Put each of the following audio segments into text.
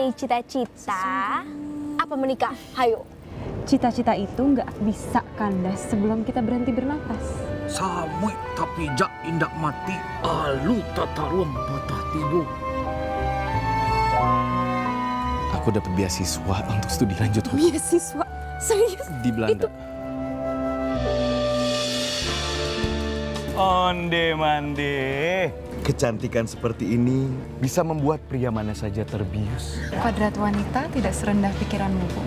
mempunyai cita-cita apa menikah? Hayo. Cita-cita itu nggak bisa kandas sebelum kita berhenti bernapas. Samui tapi jak indak mati, alu tataruang patah tidur. Aku dapat beasiswa untuk studi lanjut. Beasiswa? Serius? Di Belanda. Onde mande. Kecantikan seperti ini bisa membuat pria mana saja terbius. Kodrat wanita tidak serendah pikiranmu, Bu.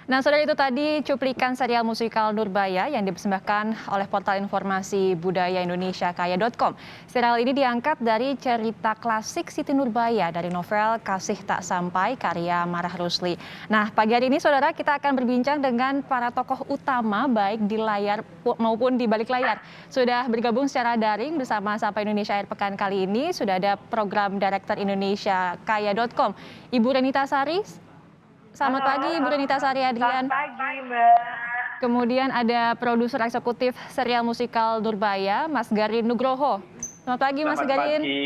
Nah, saudara, itu tadi cuplikan serial musikal Nurbaya yang dipersembahkan oleh portal informasi budaya Indonesia Kaya.com. Serial ini diangkat dari cerita klasik Siti Nurbaya dari novel Kasih Tak Sampai karya Marah Rusli. Nah, pagi hari ini, saudara, kita akan berbincang dengan para tokoh utama baik di layar maupun di balik layar. Sudah bergabung secara daring bersama Sapa Indonesia Akhir Pekan kali ini. Sudah ada program Director Indonesia Kaya.com, Ibu Renita Sari. Selamat pagi, Bu Renita Sari Adrian. Selamat pagi, Mbak. Kemudian ada produser eksekutif serial musikal Nurbaya, Mas Garin Nugroho. Selamat pagi, Mas Garin. Selamat pagi,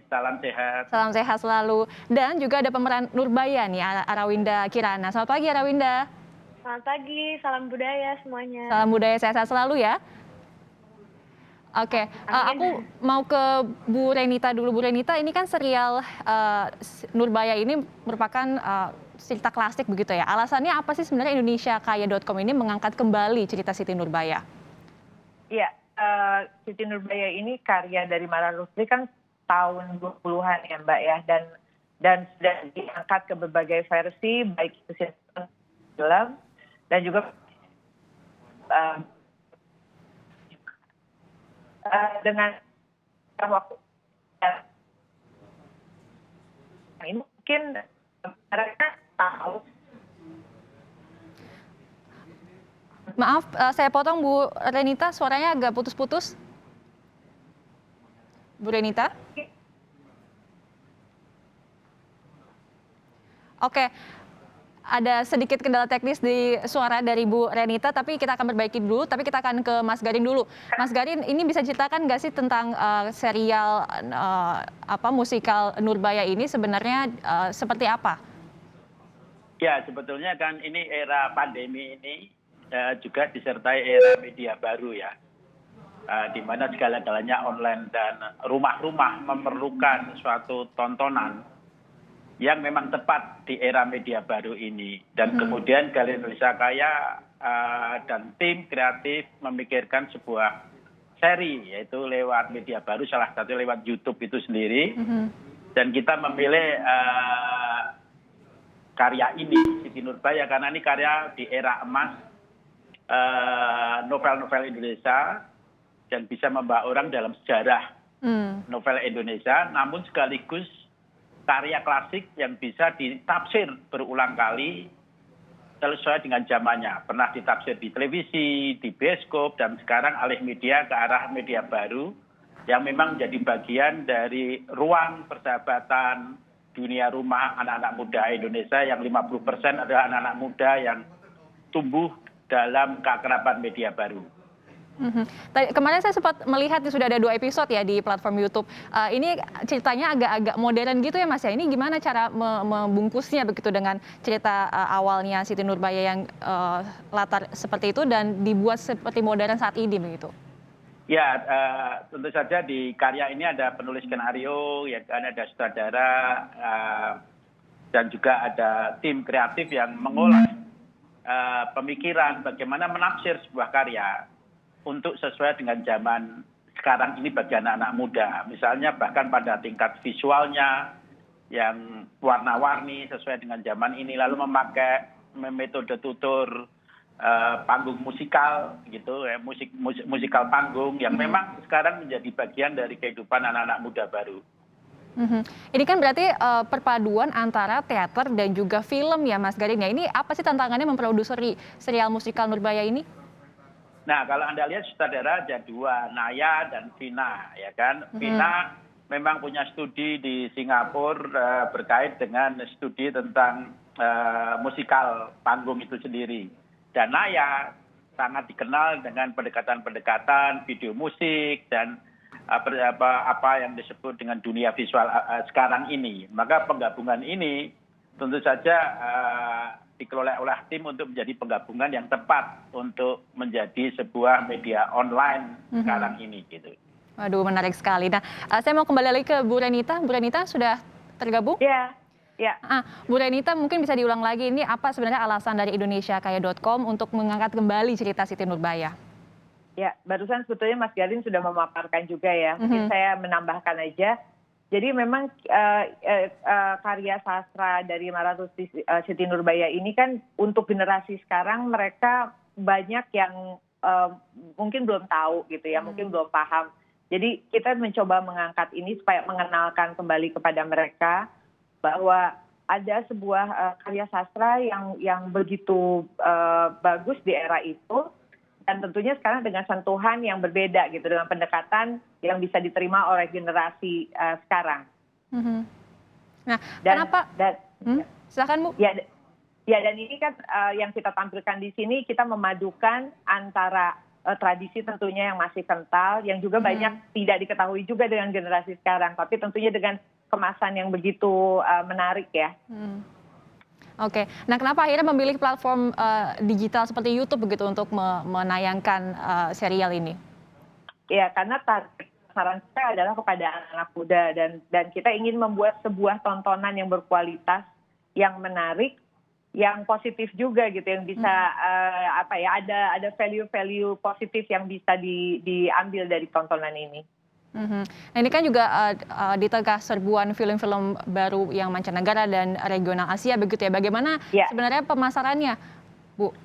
salam sehat. Salam sehat selalu. Dan juga ada pemeran Nurbaya nih, Arawinda Kirana. Selamat pagi, Arawinda. Selamat pagi, salam budaya semuanya. Salam budaya, sehat selalu ya. Oke, aku mau ke Bu Renita dulu. Bu Renita, ini kan serial Nurbaya ini merupakan cerita klasik begitu ya. Alasannya apa sih sebenarnya Indonesia Kaya.com ini mengangkat kembali cerita Siti Nurbaya? Iya, Siti Nurbaya ini karya dari Marah Rusli kan tahun 20-an ya, Mbak ya, dan sudah diangkat ke berbagai versi, baik itu film dan juga dengan waktu ini mungkin mereka tahu. Maaf, saya potong Bu Renita, suaranya agak putus-putus. Bu Renita? Oke, ada sedikit kendala teknis di suara dari Bu Renita, tapi kita akan perbaiki dulu. Tapi kita akan ke Mas Garin dulu. Mas Garin, ini bisa ceritakan nggak sih tentang serial musikal Nurbaya ini sebenarnya seperti apa? Ya, sebetulnya kan ini era pandemi ini juga disertai era media baru ya. Di mana segala-galanya online dan rumah-rumah memerlukan suatu tontonan yang memang tepat di era media baru ini. Dan kemudian Galeri Indonesia Kaya dan tim kreatif memikirkan sebuah seri, yaitu lewat media baru, salah satu lewat YouTube itu sendiri. Dan kita memilih karya ini, Siti Nurbaya, karena ini karya di era emas novel-novel Indonesia dan bisa membawa orang dalam sejarah novel Indonesia, namun sekaligus karya klasik yang bisa ditafsir berulang kali sesuai dengan zamannya. Pernah ditafsir di televisi, di bioskop, dan sekarang alih media ke arah media baru yang memang menjadi bagian dari ruang persahabatan dunia rumah anak-anak muda Indonesia yang 50% adalah anak-anak muda yang tumbuh dalam keakraban media baru. Kemarin saya sempat melihat sudah ada 2 episode ya di platform YouTube. Ini ceritanya agak-agak modern gitu ya Mas ya. Ini gimana cara membungkusnya begitu dengan cerita awalnya Siti Nurbaya yang latar seperti itu dan dibuat seperti modern saat ini begitu? Ya, tentu saja di karya ini ada penulis skenario, ya kan, ada sutradara, dan juga ada tim kreatif yang mengolah pemikiran bagaimana menafsir sebuah karya untuk sesuai dengan zaman sekarang ini bagi anak-anak muda. Misalnya bahkan pada tingkat visualnya yang warna-warni sesuai dengan zaman ini, lalu memakai metode tutur panggung musikal gitu ya, musikal panggung yang memang sekarang menjadi bagian dari kehidupan anak-anak muda baru. Ini kan berarti perpaduan antara teater dan juga film ya Mas Garin ya. Ini apa sih tantangannya memproduksi serial musikal Nurbaya ini? Nah, kalau Anda lihat sutradara ada 2, Naya dan Vina, ya kan. Vina memang punya studi di Singapura berkait dengan studi tentang musikal panggung itu sendiri. Dan Naya sangat dikenal dengan pendekatan-pendekatan video musik dan apa yang disebut dengan dunia visual sekarang ini. Maka penggabungan ini tentu saja dikelola oleh tim untuk menjadi penggabungan yang tepat untuk menjadi sebuah media online sekarang ini gitu. Waduh, menarik sekali. Nah, saya mau kembali lagi ke Bu Renita. Bu Renita sudah tergabung? Ya, ya. Bu Renita, mungkin bisa diulang lagi ini apa sebenarnya alasan dari indonesiakaya.com untuk mengangkat kembali cerita Siti Nurbaya? Ya, barusan sebetulnya Mas Garin sudah memaparkan juga ya. Mungkin saya menambahkan aja. Jadi memang karya sastra dari Maharutri Siti Nurbaya ini kan untuk generasi sekarang mereka banyak yang mungkin belum tahu gitu ya, mungkin belum paham. Jadi kita mencoba mengangkat ini supaya mengenalkan kembali kepada mereka bahwa ada sebuah karya sastra yang begitu bagus di era itu. Dan tentunya sekarang dengan sentuhan yang berbeda gitu, dengan pendekatan yang bisa diterima oleh generasi sekarang. Nah, kenapa? Silakan Bu. Ya, dan ini kan yang kita tampilkan di sini kita memadukan antara tradisi tentunya yang masih kental, yang juga banyak tidak diketahui juga dengan generasi sekarang, tapi tentunya dengan kemasan yang begitu menarik ya. Oke, nah kenapa akhirnya memilih platform digital seperti YouTube begitu untuk menayangkan serial ini? Ya, karena saran saya adalah kepada anak-anak muda dan kita ingin membuat sebuah tontonan yang berkualitas, yang menarik, yang positif juga gitu, yang bisa ada value-value positif yang bisa diambil dari tontonan ini. Nah, ini kan juga di tengah serbuan film-film baru yang mancanegara dan regional Asia begitu ya. Bagaimana sebenarnya pemasarannya, Bu?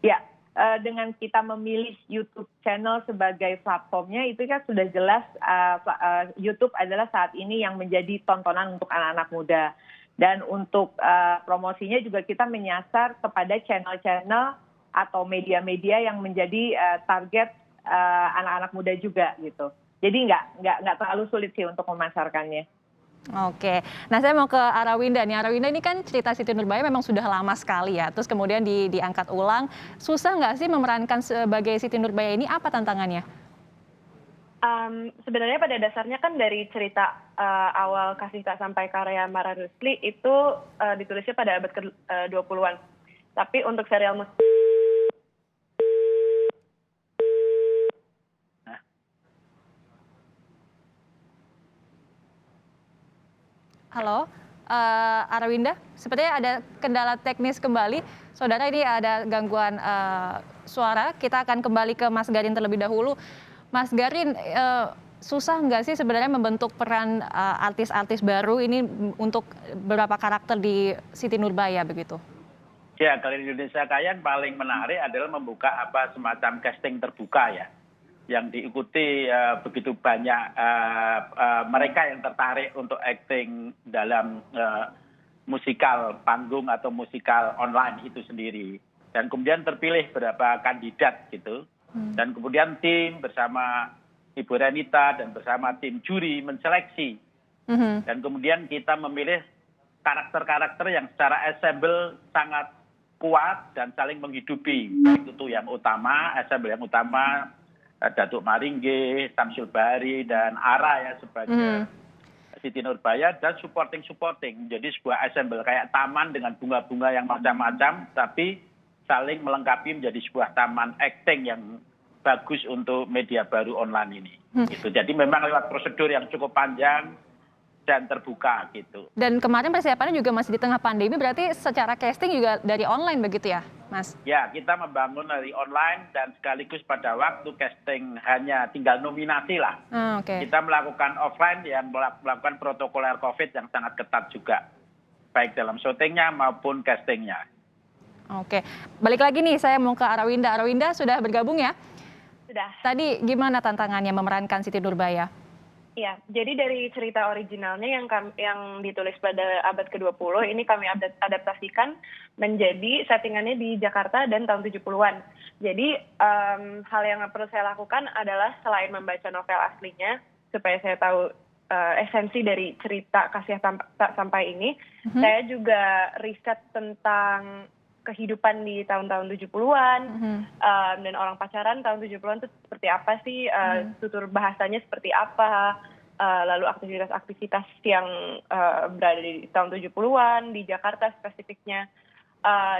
Ya, dengan kita memilih YouTube channel sebagai platformnya itu kan sudah jelas YouTube adalah saat ini yang menjadi tontonan untuk anak-anak muda. Dan untuk promosinya juga kita menyasar kepada channel-channel atau media-media yang menjadi target anak-anak muda juga gitu. Jadi nggak terlalu sulit sih untuk memasarkannya. Oke, nah saya mau ke Arawinda nih. Arawinda ini kan cerita Siti Nurbaya memang sudah lama sekali ya. Terus kemudian diangkat ulang. Susah nggak sih memerankan sebagai Siti Nurbaya ini? Apa tantangannya? Sebenarnya pada dasarnya kan dari cerita awal Kasih Tak Sampai karya Mara Rusli itu ditulisnya pada abad ke-20-an. Tapi untuk serial musik Halo, Arawinda, sepertinya ada kendala teknis kembali. Saudara, ini ada gangguan suara. Kita akan kembali ke Mas Garin terlebih dahulu. Mas Garin, susah nggak sih sebenarnya membentuk peran artis-artis baru ini untuk beberapa karakter di Siti Nurbaya begitu? Ya, kalau di Indonesia Kaya yang paling menarik adalah membuka semacam casting terbuka ya, yang diikuti begitu banyak mereka yang tertarik untuk acting dalam musikal panggung atau musikal online itu sendiri. Dan kemudian terpilih beberapa kandidat gitu. Dan kemudian tim bersama Ibu Renita dan bersama tim juri menseleksi. Dan kemudian kita memilih karakter-karakter yang secara ensemble sangat kuat dan saling menghidupi. Baik itu yang utama, ensemble yang utama, Datuk Maringge, Samsul Bahri, dan Ara ya sebagai Siti Nurbaya, dan supporting. Jadi sebuah ensemble kayak taman dengan bunga-bunga yang macam-macam, tapi saling melengkapi menjadi sebuah taman acting yang bagus untuk media baru online ini. Gitu. Jadi memang lewat prosedur yang cukup panjang dan terbuka gitu. Dan kemarin persiapannya juga masih di tengah pandemi, berarti secara casting juga dari online begitu ya, Mas? Ya, kita membangun dari online dan sekaligus pada waktu casting hanya tinggal nominasi lah. Kita melakukan offline yang melakukan protokoler COVID yang sangat ketat juga, baik dalam syutingnya maupun castingnya. Oke, balik lagi nih saya mau ke Arawinda. Arawinda sudah bergabung ya? Sudah. Tadi gimana tantangannya memerankan Siti Nurbaya? Ya, jadi dari cerita originalnya yang ditulis pada abad ke-20 ini kami adaptasikan menjadi settingannya di Jakarta dan tahun 70-an. Jadi hal yang perlu saya lakukan adalah selain membaca novel aslinya supaya saya tahu esensi dari cerita Kasih Tak Sampai ini. Saya juga riset tentang kehidupan di tahun-tahun 70-an dan orang pacaran tahun 70-an itu seperti apa sih, tutur bahasanya seperti apa, lalu aktivitas-aktivitas yang berada di tahun 70-an di Jakarta spesifiknya.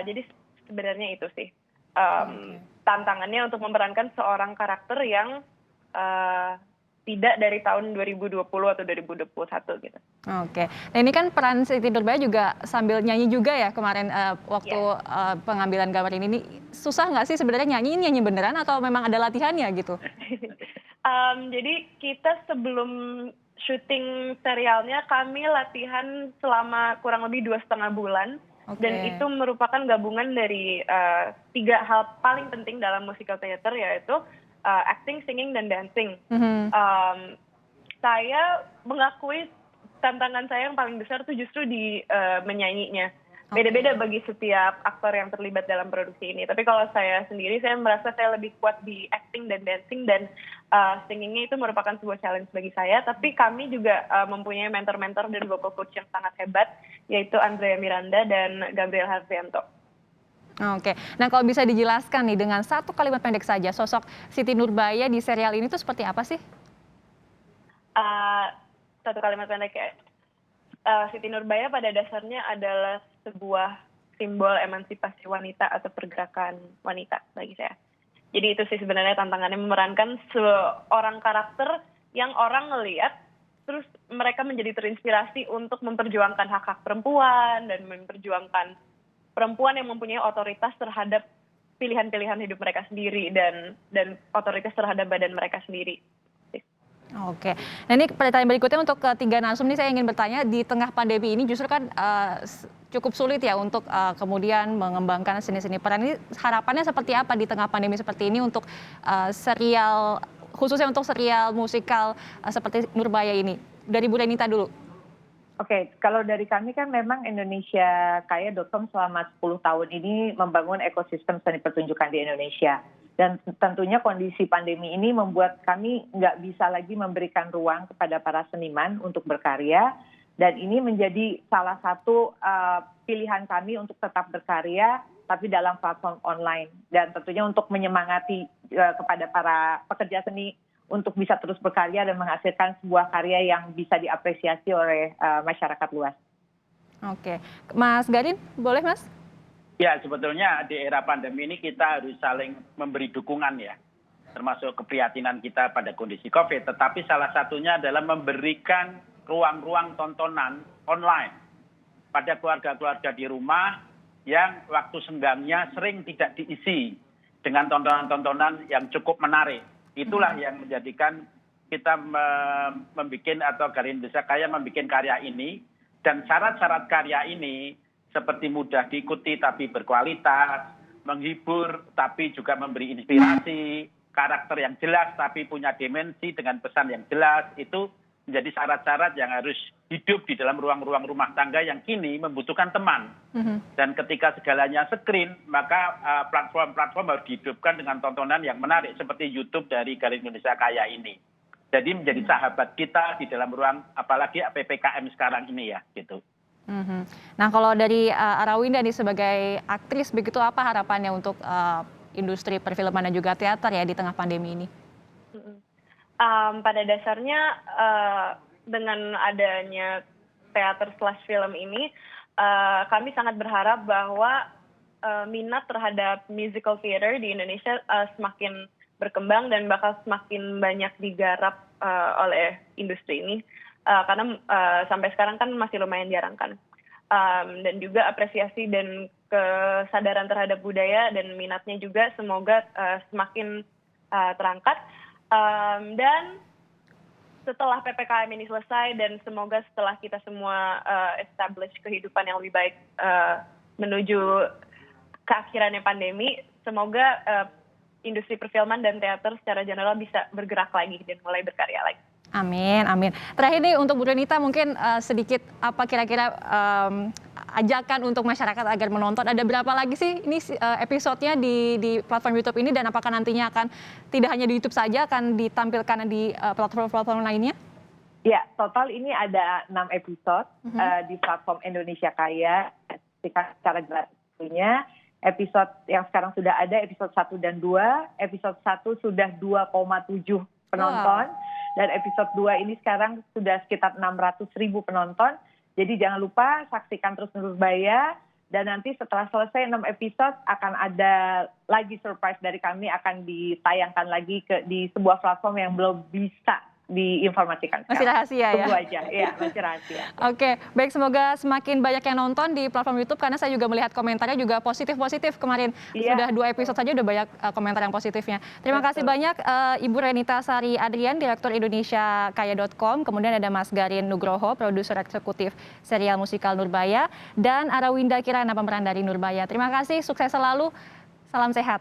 Jadi sebenarnya itu sih tantangannya untuk memerankan seorang karakter yang tidak dari tahun 2020 atau 2021 gitu. Oke, nah ini kan peran Siti Nurbaya juga sambil nyanyi juga ya kemarin waktu pengambilan gambar ini. Susah nggak sih sebenarnya nyanyi beneran atau memang ada latihannya gitu? Jadi kita sebelum syuting serialnya kami latihan selama kurang lebih 2,5 bulan. Dan itu merupakan gabungan dari 3 hal paling penting dalam musical theater, yaitu acting, singing, dan dancing. Saya mengakui tantangan saya yang paling besar itu justru di menyanyinya. Beda-beda bagi setiap aktor yang terlibat dalam produksi ini. Tapi kalau saya sendiri, saya merasa saya lebih kuat di acting dan dancing, dan singingnya itu merupakan sebuah challenge bagi saya. Tapi kami juga mempunyai mentor-mentor dan vocal coach yang sangat hebat, yaitu Andrea Miranda dan Gabriel Harvianto. Oke, nah kalau bisa dijelaskan nih dengan satu kalimat pendek saja, sosok Siti Nurbaya di serial ini tuh seperti apa sih? Satu kalimat pendek ya. Siti Nurbaya pada dasarnya adalah sebuah simbol emansipasi wanita atau pergerakan wanita bagi saya. Jadi itu sih sebenarnya tantangannya, memerankan seorang karakter yang orang ngelihat, terus mereka menjadi terinspirasi untuk memperjuangkan hak-hak perempuan dan memperjuangkan perempuan yang mempunyai otoritas terhadap pilihan-pilihan hidup mereka sendiri dan otoritas terhadap badan mereka sendiri. Oke, nah ini pertanyaan berikutnya untuk ketiga narsum nih, saya ingin bertanya, di tengah pandemi ini justru kan cukup sulit ya untuk kemudian mengembangkan seni-seni peran ini. Harapannya seperti apa di tengah pandemi seperti ini untuk serial, khususnya untuk serial musikal seperti Nurbaya ini? Dari Bu Renita dulu. Oke, kalau dari kami kan memang indonesiakaya.com selama 10 tahun ini membangun ekosistem seni pertunjukan di Indonesia. Dan tentunya kondisi pandemi ini membuat kami nggak bisa lagi memberikan ruang kepada para seniman untuk berkarya. Dan ini menjadi salah satu pilihan kami untuk tetap berkarya, tapi dalam platform online. Dan tentunya untuk menyemangati kepada para pekerja seni untuk bisa terus berkarya dan menghasilkan sebuah karya yang bisa diapresiasi oleh masyarakat luas. Oke, Mas Garin, boleh Mas? Ya, sebetulnya di era pandemi ini kita harus saling memberi dukungan ya, termasuk keprihatinan kita pada kondisi COVID. Tetapi salah satunya adalah memberikan ruang-ruang tontonan online pada keluarga-keluarga di rumah yang waktu senggangnya sering tidak diisi dengan tontonan-tontonan yang cukup menarik. Itulah yang menjadikan kita membuat atau Galeri Indonesia Kaya membuat karya ini, dan syarat-syarat karya ini seperti mudah diikuti tapi berkualitas, menghibur tapi juga memberi inspirasi, karakter yang jelas tapi punya dimensi dengan pesan yang jelas, itu menjadi syarat-syarat yang harus hidup di dalam ruang-ruang rumah tangga yang kini membutuhkan teman. Dan ketika segalanya screen, maka platform-platform harus dihidupkan dengan tontonan yang menarik seperti YouTube dari Galeri Indonesia Kaya ini. Jadi menjadi sahabat kita di dalam ruang, apalagi PPKM sekarang ini ya, gitu. Nah kalau dari Arawinda nih sebagai aktris, begitu apa harapannya untuk industri perfilman dan juga teater ya di tengah pandemi ini? Pada dasarnya dengan adanya teater / film ini, kami sangat berharap bahwa minat terhadap musical theater di Indonesia semakin berkembang dan bakal semakin banyak digarap oleh industri ini, karena sampai sekarang kan masih lumayan jarang kan. Dan juga apresiasi dan kesadaran terhadap budaya dan minatnya juga semoga semakin terangkat. Dan setelah PPKM ini selesai dan semoga setelah kita semua establish kehidupan yang lebih baik menuju keakhirannya pandemi, semoga industri perfilman dan teater secara general bisa bergerak lagi dan mulai berkarya lagi. Amin, amin. Terakhir nih untuk Bu Renita, mungkin sedikit apa kira-kira ajakan untuk masyarakat agar menonton. Ada berapa lagi sih ini episodenya di platform YouTube ini, dan apakah nantinya akan tidak hanya di YouTube saja, akan ditampilkan di platform-platform lainnya? Ya, total ini ada 6 episode di platform Indonesia Kaya. Secara gratisnya, episode yang sekarang sudah ada, episode 1 dan 2. Episode 1 sudah 2,7 penonton. Dan episode 2 ini sekarang sudah sekitar 600.000 penonton. Jadi jangan lupa saksikan terus Nurbaya. Dan nanti setelah selesai 6 episode akan ada lagi surprise dari kami, akan ditayangkan lagi di sebuah platform yang belum bisa diinformasikan. Masih rahasia ya? Tunggu aja, ya masih rahasia. Oke, baik, semoga semakin banyak yang nonton di platform YouTube, karena saya juga melihat komentarnya juga positif-positif kemarin. Sudah 2 episode saja udah banyak komentar yang positifnya. Terima kasih banyak Ibu Renita Sari Adrian, Direktur Indonesia Kaya.com, kemudian ada Mas Garin Nugroho, Produser Eksekutif serial musikal Nurbaya, dan Arawinda Kirana, pemeran dari Nurbaya. Terima kasih, sukses selalu, salam sehat.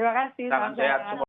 Terima kasih. Salam sehat semua.